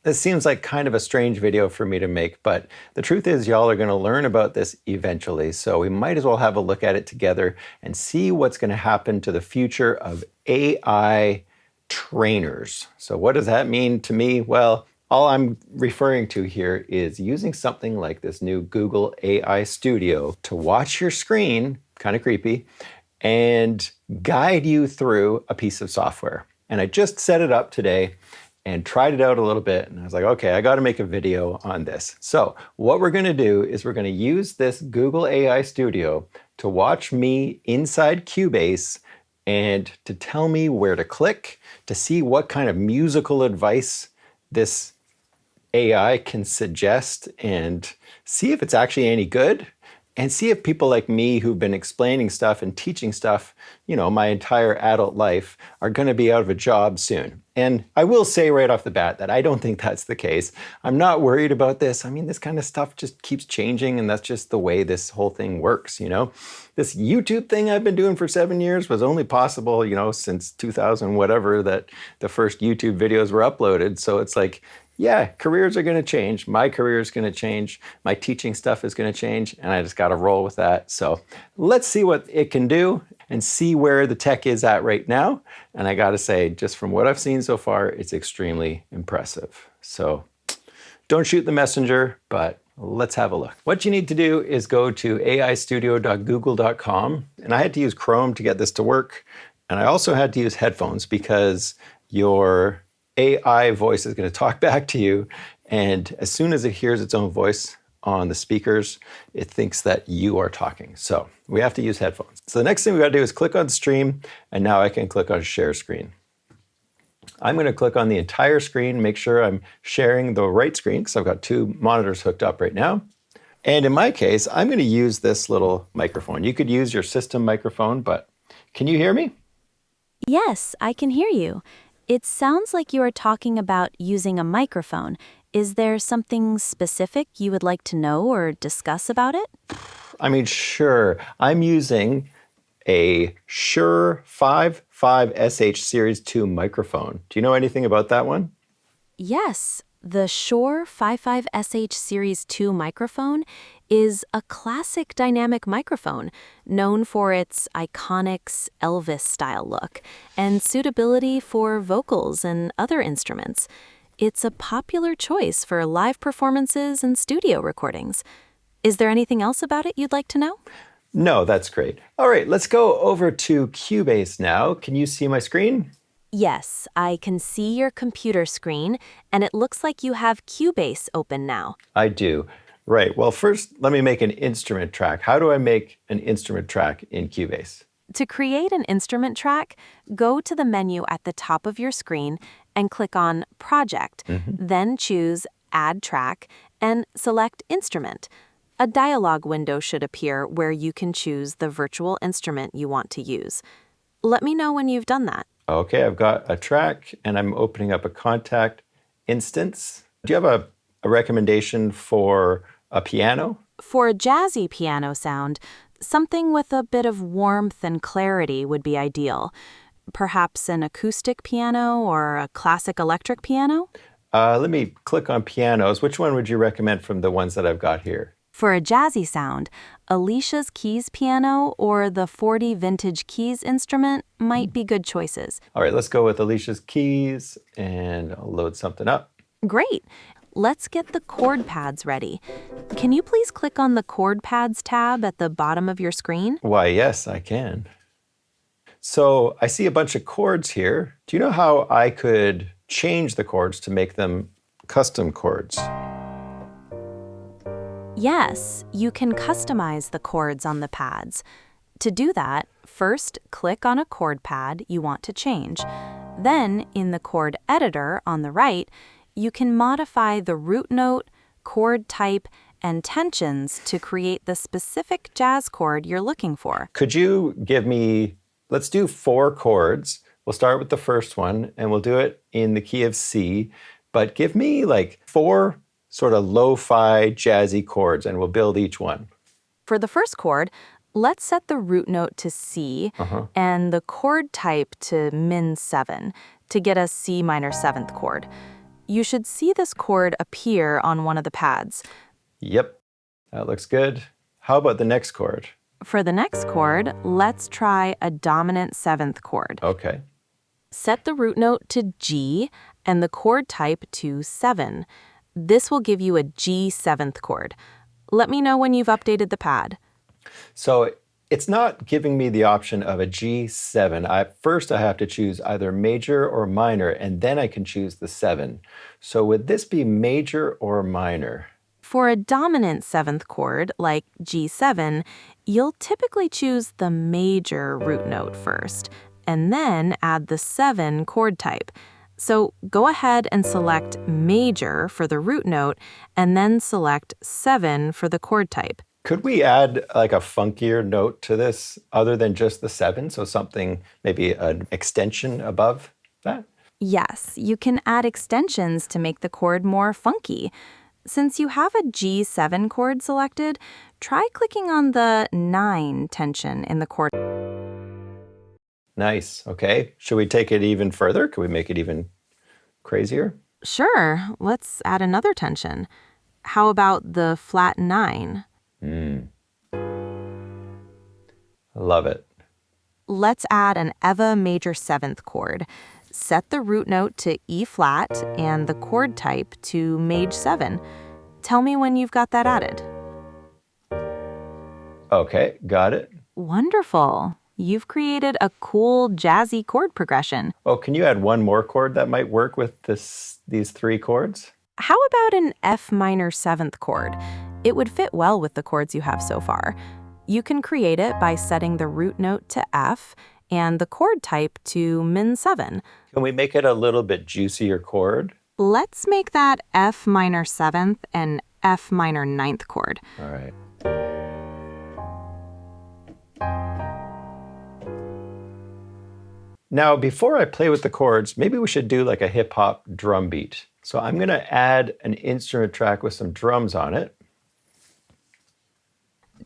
This seems like kind of a strange video for me to make, but the truth is y'all are going to learn about this eventually, so we might as well have a look at it together and see what's going to happen to the future of AI trainers. So what does that mean to me? Well, all I'm referring to here is using something like this new Google AI Studio to watch your screen, kind of creepy, and guide you through a piece of software. And I just set it up today and tried it out a little bit. And I was like, okay, I got to make a video on this. So what we're going to do is we're going to use this Google AI Studio to watch me inside Cubase and to tell me where to click to see what kind of musical advice this AI can suggest and see if it's actually any good. And see if people like me who've been explaining stuff and teaching stuff, my entire adult life are going to be out of a job soon. And I will say right off the bat that I don't think that's the case. I'm not worried about this. I mean, this kind of stuff just keeps changing, and that's just the way this whole thing works, This YouTube thing I've been doing for 7 years was only possible, since 2000 whatever that the first YouTube videos were uploaded. So it's like, yeah, careers are going to change. My career is going to change. My teaching stuff is going to change, and I just got to roll with that. So let's see what it can do and see where the tech is at right now. And I got to say, just from what I've seen so far, it's extremely impressive. So don't shoot the messenger, but let's have a look. What you need to do is go to aistudio.google.com. And I had to use Chrome to get this to work. And I also had to use headphones because your AI voice is going to talk back to you, and as soon as it hears its own voice on the speakers, it thinks that you are talking. So we have to use headphones. So the next thing we got to do is click on stream, and now I can click on share screen. I'm going to click on the entire screen, make sure I'm sharing the right screen because I've got 2 monitors hooked up right now. And in my case, I'm going to use this little microphone. You could use your system microphone, but can you hear me? Yes, I can hear you. It sounds like you are talking about using a microphone. Is there something specific you would like to know or discuss about it? I mean, sure. I'm using a Shure 55SH Series 2 microphone. Do you know anything about that one? Yes, the Shure 55SH Series 2 microphone is a classic dynamic microphone known for its iconic Elvis-style look and suitability for vocals and other instruments. It's a popular choice for live performances and studio recordings. Is there anything else about it you'd like to know? No, that's great. All right, let's go over to Cubase now. Can you see my screen? Yes, I can see your computer screen, and it looks like you have Cubase open now. I do. Right. Well, first, let me make an instrument track. How do I make an instrument track in Cubase? To create an instrument track, go to the menu at the top of your screen and click on Project. Then choose Add Track and select Instrument. A dialog window should appear where you can choose the virtual instrument you want to use. Let me know when you've done that. Okay, I've got a track and I'm opening up a contact instance. Do you have a recommendation for a piano? For a jazzy piano sound, something with a bit of warmth and clarity would be ideal. Perhaps an acoustic piano or a classic electric piano? Let me click on pianos. Which one would you recommend from the ones that I've got here? For a jazzy sound, Alicia's Keys piano or the 40 Vintage Keys instrument might be good choices. All right, let's go with Alicia's Keys, and I'll load something up. Great. Let's get the chord pads ready. Can you please click on the chord pads tab at the bottom of your screen? Why, yes, I can. So I see a bunch of chords here. Do you know how I could change the chords to make them custom chords? Yes, you can customize the chords on the pads. To do that, first click on a chord pad you want to change. Then, in the chord editor on the right, you can modify the root note, chord type, and tensions to create the specific jazz chord you're looking for. Could you give me, let's do 4 chords. We'll start with the first one, and we'll do it in the key of C, but give me like 4 sort of lo-fi jazzy chords, and we'll build each one. For the first chord, let's set the root note to C and the chord type to min 7 to get a C minor 7th chord. You should see this chord appear on one of the pads. Yep, that looks good. How about the next chord? For the next chord, let's try a dominant seventh chord. Okay. Set the root note to G and the chord type to 7. This will give you a G seventh chord. Let me know when you've updated the pad. So it's not giving me the option of a G7. First, I have to choose either major or minor, and then I can choose the 7. So would this be major or minor? For a dominant seventh chord, like G7, you'll typically choose the major root note first, and then add the 7 chord type. So go ahead and select major for the root note, and then select 7 for the chord type. Could we add like a funkier note to this other than just the 7? So something, maybe an extension above that? Yes, you can add extensions to make the chord more funky. Since you have a G7 chord selected, try clicking on the 9 tension in the chord. Nice. Okay. Should we take it even further? Could we make it even crazier? Sure, let's add another tension. How about the flat 9? Love it. Let's add an Eva major 7th chord. Set the root note to E flat and the chord type to Maj 7. Tell me when you've got that added. Okay, got it. Wonderful. You've created a cool, jazzy chord progression. Oh, can you add one more chord that might work with these 3 chords? How about an F minor 7th chord? It would fit well with the chords you have so far. You can create it by setting the root note to F and the chord type to min 7. Can we make it a little bit juicier chord? Let's make that F minor 7th and F minor 9th chord. All right. Now, before I play with the chords, maybe we should do like a hip-hop drum beat. So I'm going to add an instrument track with some drums on it.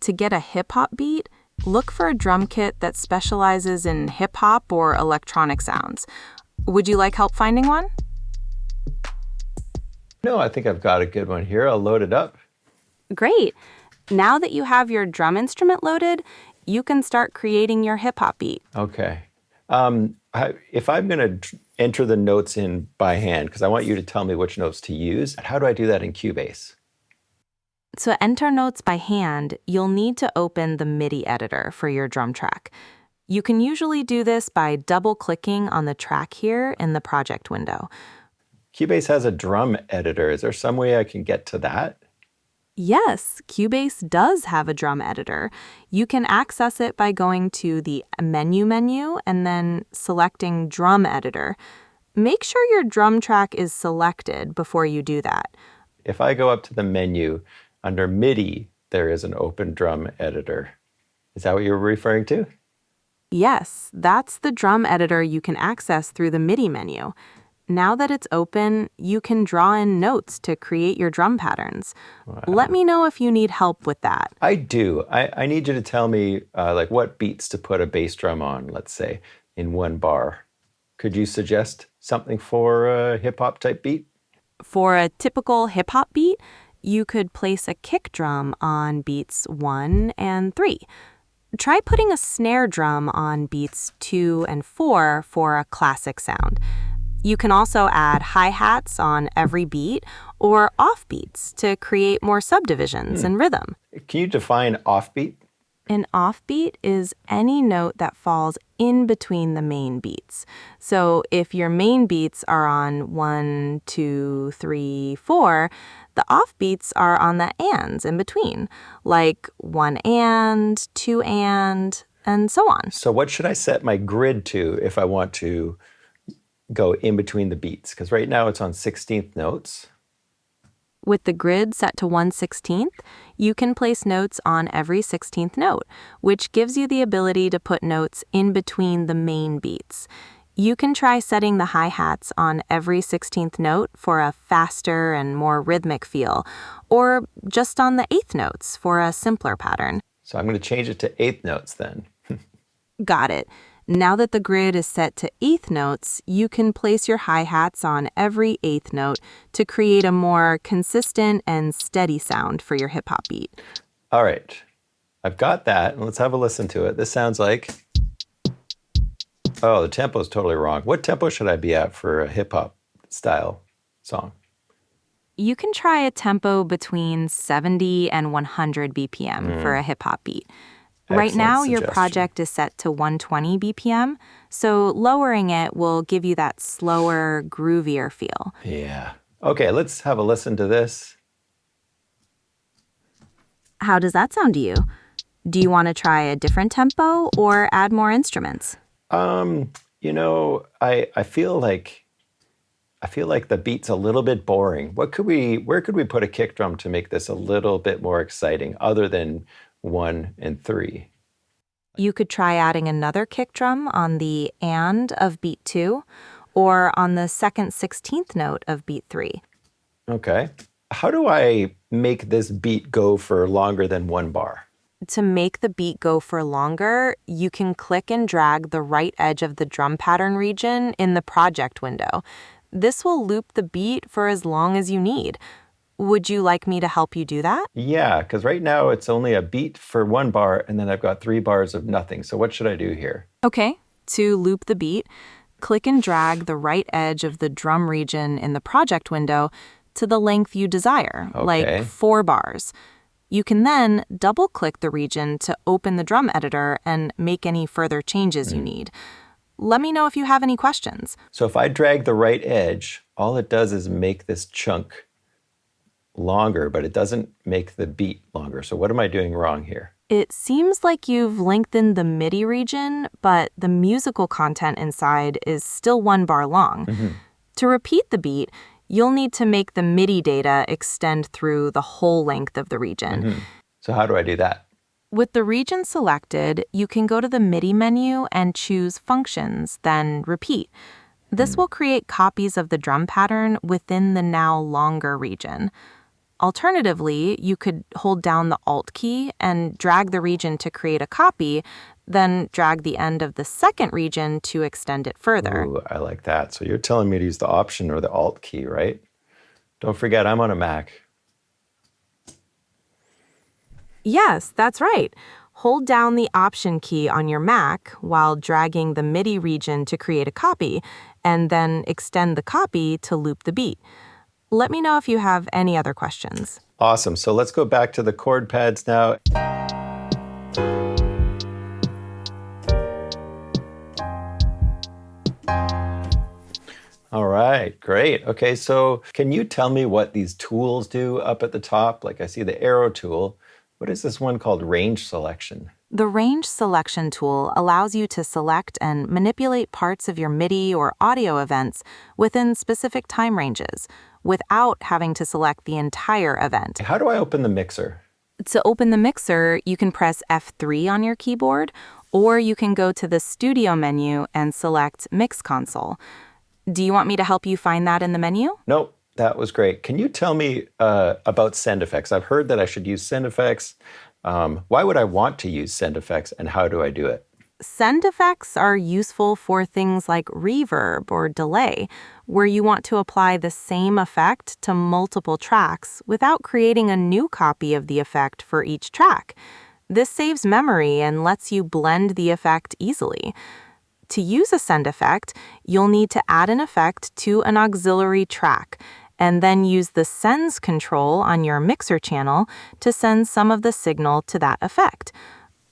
To get a hip-hop beat, look for a drum kit that specializes in hip-hop or electronic sounds. Would you like help finding one? No, I think I've got a good one here. I'll load it up. Great. Now that you have your drum instrument loaded, you can start creating your hip-hop beat. Okay. If I'm going to enter the notes in by hand, because I want you to tell me which notes to use, how do I do that in Cubase? To enter notes by hand, you'll need to open the MIDI editor for your drum track. You can usually do this by double-clicking on the track here in the project window. Cubase has a drum editor. Is there some way I can get to that? Yes, Cubase does have a drum editor. You can access it by going to the menu and then selecting Drum Editor. Make sure your drum track is selected before you do that. If I go up to the menu, under MIDI, there is an open drum editor. Is that what you're referring to? Yes, that's the drum editor you can access through the MIDI menu. Now that it's open, you can draw in notes to create your drum patterns. Wow. Let me know if you need help with that. I do. I need you to tell me like what beats to put a bass drum on, let's say, in one bar. Could you suggest something for a hip-hop type beat? For a typical hip-hop beat, you could place a kick drum on beats 1 and 3. Try putting a snare drum on beats 2 and 4 for a classic sound. You can also add hi-hats on every beat or offbeats to create more subdivisions and rhythm. Can you define offbeat? An offbeat is any note that falls in between the main beats. So if your main beats are on 1, 2, 3, 4, the offbeats are on the ands in between, like 1 and, 2 and so on. So what should I set my grid to if I want to go in between the beats? Because right now it's on 16th notes. With the grid set to 1/16th, you can place notes on every 16th note, which gives you the ability to put notes in between the main beats. You can try setting the hi-hats on every 16th note for a faster and more rhythmic feel, or just on the 8th notes for a simpler pattern. So I'm going to change it to 8th notes then. Got it. Now that the grid is set to eighth notes, you can place your hi-hats on every eighth note to create a more consistent and steady sound for your hip-hop beat. All right, I've got that. Let's have a listen to it. This sounds like... Oh, the tempo is totally wrong. What tempo should I be at for a hip-hop style song? You can try a tempo between 70 and 100 BPM for a hip-hop beat. Right Excellent now, your suggestion. project is set to 120 BPM, so lowering it will give you that slower, groovier feel. Yeah. Okay, let's have a listen to this. How does that sound to you? Do you want to try a different tempo or add more instruments? I feel like the beat's a little bit boring. Where could we put a kick drum to make this a little bit more exciting other than 1 and 3? You could try adding another kick drum on the and of beat 2 or on the second 16th note of beat 3. Okay. How do I make this beat go for longer than 1 bar? To make the beat go for longer, you can click and drag the right edge of the drum pattern region in the project window. This will loop the beat for as long as you need. Would you like me to help you do that? Yeah, because right now it's only a beat for 1 bar, and then I've got 3 bars of nothing. So what should I do here? Okay, to loop the beat, click and drag the right edge of the drum region in the project window to the length you desire, like 4 bars. You can then double-click the region to open the drum editor and make any further changes you need. Let me know if you have any questions. So if I drag the right edge, all it does is make this chunk longer, but it doesn't make the beat longer. So what am I doing wrong here? It seems like you've lengthened the MIDI region, but the musical content inside is still 1 bar long. To repeat the beat, you'll need to make the MIDI data extend through the whole length of the region. So how do I do that? With the region selected, you can go to the MIDI menu and choose Functions, then Repeat. This will create copies of the drum pattern within the now longer region. Alternatively, you could hold down the Alt key and drag the region to create a copy, then drag the end of the second region to extend it further. Ooh, I like that. So you're telling me to use the Option or the Alt key, right? Don't forget, I'm on a Mac. Yes, that's right. Hold down the Option key on your Mac while dragging the MIDI region to create a copy, and then extend the copy to loop the beat. Let me know if you have any other questions. Awesome. So let's go back to the chord pads now. All right, great. Okay, so can you tell me what these tools do up at the top? Like I see the arrow tool. What is this one called range selection? The range selection tool allows you to select and manipulate parts of your MIDI or audio events within specific time ranges without having to select the entire event. How do I open the mixer? To open the mixer, you can press F3 on your keyboard, or you can go to the Studio menu and select Mix Console. Do you want me to help you find that in the menu? Nope, that was great. Can you tell me about send effects? I've heard that I should use send effects. Why would I want to use send effects, and how do I do it? Send effects are useful for things like reverb or delay, where you want to apply the same effect to multiple tracks without creating a new copy of the effect for each track. This saves memory and lets you blend the effect easily. To use a send effect, you'll need to add an effect to an auxiliary track, and then use the sends control on your mixer channel to send some of the signal to that effect.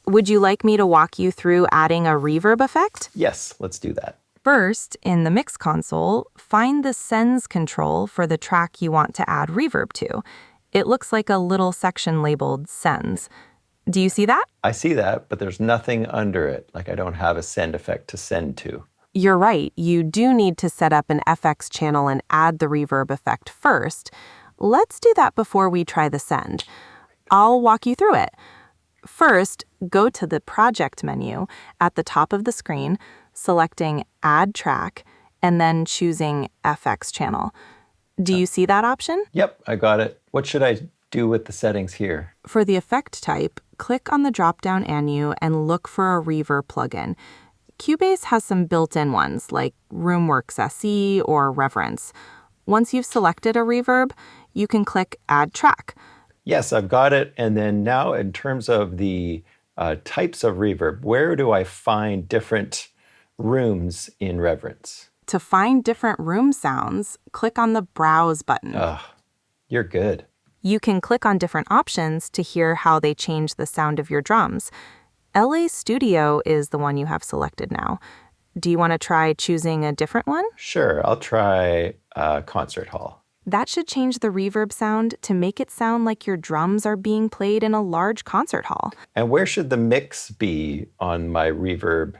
Would you like me to walk you through adding a reverb effect? Yes, let's do that. First, in the Mix Console, find the sends control for the track you want to add reverb to. It looks like a little section labeled sends. Do you see that? I see that, but there's nothing under it, like I don't have a send effect to send to. You're right, you do need to set up an FX channel and add the reverb effect first. Let's do that before we try the send. I'll walk you through it. First, go to the Project menu at the top of the screen, selecting Add Track, and then choosing FX Channel. Do you see that option? Yep, I got it. What should I do with the settings here? For the effect type, click on the drop-down menu and look for a reverb plugin. Cubase has some built-in ones like RoomWorks SE or Reverence. Once you've selected a reverb, you can click Add Track. Yes, I've got it. And then now in terms of the types of reverb, where do I find different rooms in Reverence? To find different room sounds, click on the Browse button. You're good. You can click on different options to hear how they change the sound of your drums. LA Studio is the one you have selected now. Do you want to try choosing a different one? Sure, I'll try Concert Hall. That should change the reverb sound to make it sound like your drums are being played in a large concert hall. And where should the mix be on my reverb?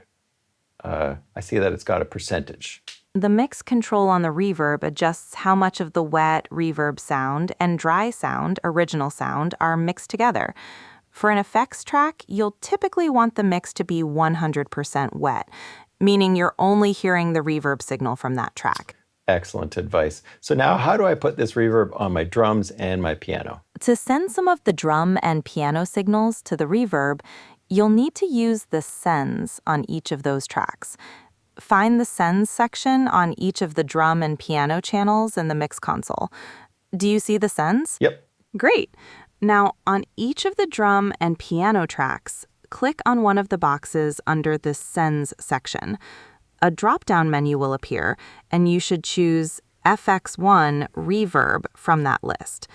I see that it's got a percentage. The mix control on the reverb adjusts how much of the wet reverb sound and dry sound, original sound, are mixed together. For an effects track, you'll typically want the mix to be 100% wet, meaning you're only hearing the reverb signal from that track. Excellent advice. So now how do I put this reverb on my drums and my piano? To send some of the drum and piano signals to the reverb, you'll need to use the sends on each of those tracks. Find the sends section on each of the drum and piano channels in the mix console. Do you see the sends? Yep. Great. Now, on each of the drum and piano tracks, click on one of the boxes under the sends section. A drop-down menu will appear, and you should choose FX1 Reverb from that list.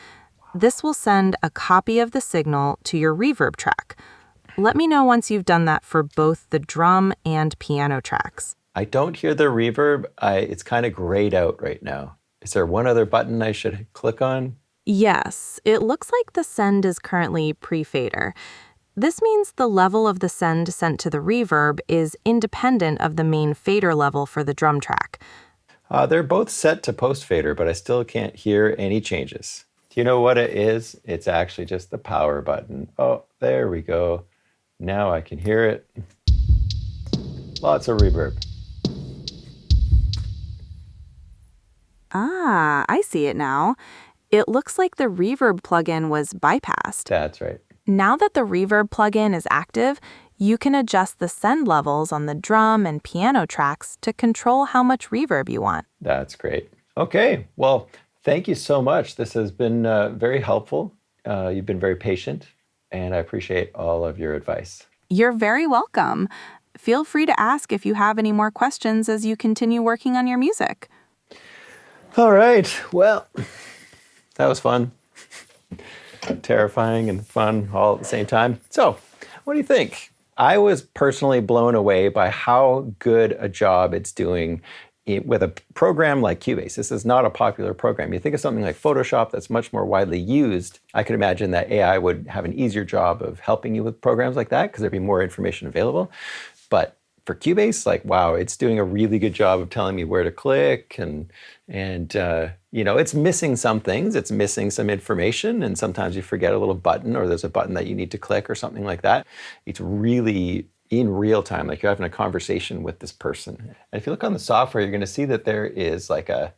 This will send a copy of the signal to your reverb track. Let me know once you've done that for both the drum and piano tracks. I don't hear the reverb. It's kind of grayed out right now. Is there one other button I should click on? Yes, it looks like the send is currently pre-fader. This means the level of the send sent to the reverb is independent of the main fader level for the drum track. They're both set to post-fader, but I still can't hear any changes. Do you know what it is? It's actually just the power button. Oh, there we go. Now I can hear it. Lots of reverb. Ah, I see it now. It looks like the reverb plugin was bypassed. That's right. Now that the reverb plugin is active, you can adjust the send levels on the drum and piano tracks to control how much reverb you want. That's great. Okay, well, thank you so much. This has been very helpful. You've been very patient, and I appreciate all of your advice. You're very welcome. Feel free to ask if you have any more questions as you continue working on your music. All right, well, that was fun. Terrifying and fun all at the same time. So, what do you think? I was personally blown away by how good a job it's doing with a program like Cubase. This is not a popular program. You think of something like Photoshop that's much more widely used. I could imagine that AI would have an easier job of helping you with programs like that because there'd be more information available. But for Cubase, like, wow, it's doing a really good job of telling me where to click and you know, it's missing some things. It's missing some information, and sometimes you forget a little button, or there's a button that you need to click or something like that. It's really in real time, like you're having a conversation with this person. And if you look on the software, you're going to see that there is like a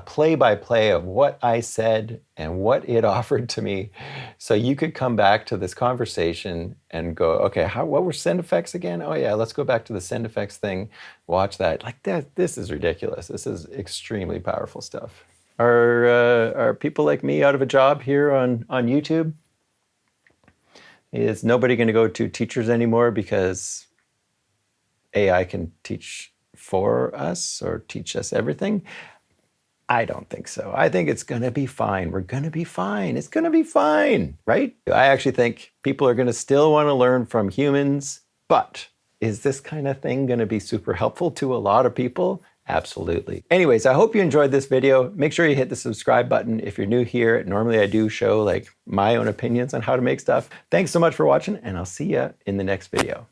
play-by-play of what I said and what it offered to me. So you could come back to this conversation and go, okay, what were send effects again? Oh yeah, let's go back to the send effects thing. Watch that. Like that. This is ridiculous. This is extremely powerful stuff. Are people like me out of a job here on YouTube? Is nobody going to go to teachers anymore because AI can teach for us or teach us everything? I don't think so. I think it's going to be fine. We're going to be fine. It's going to be fine, right? I actually think people are going to still want to learn from humans, but is this kind of thing going to be super helpful to a lot of people? Absolutely. Anyways, I hope you enjoyed this video. Make sure you hit the subscribe button if you're new here. Normally I do show like my own opinions on how to make stuff. Thanks so much for watching, and I'll see you in the next video.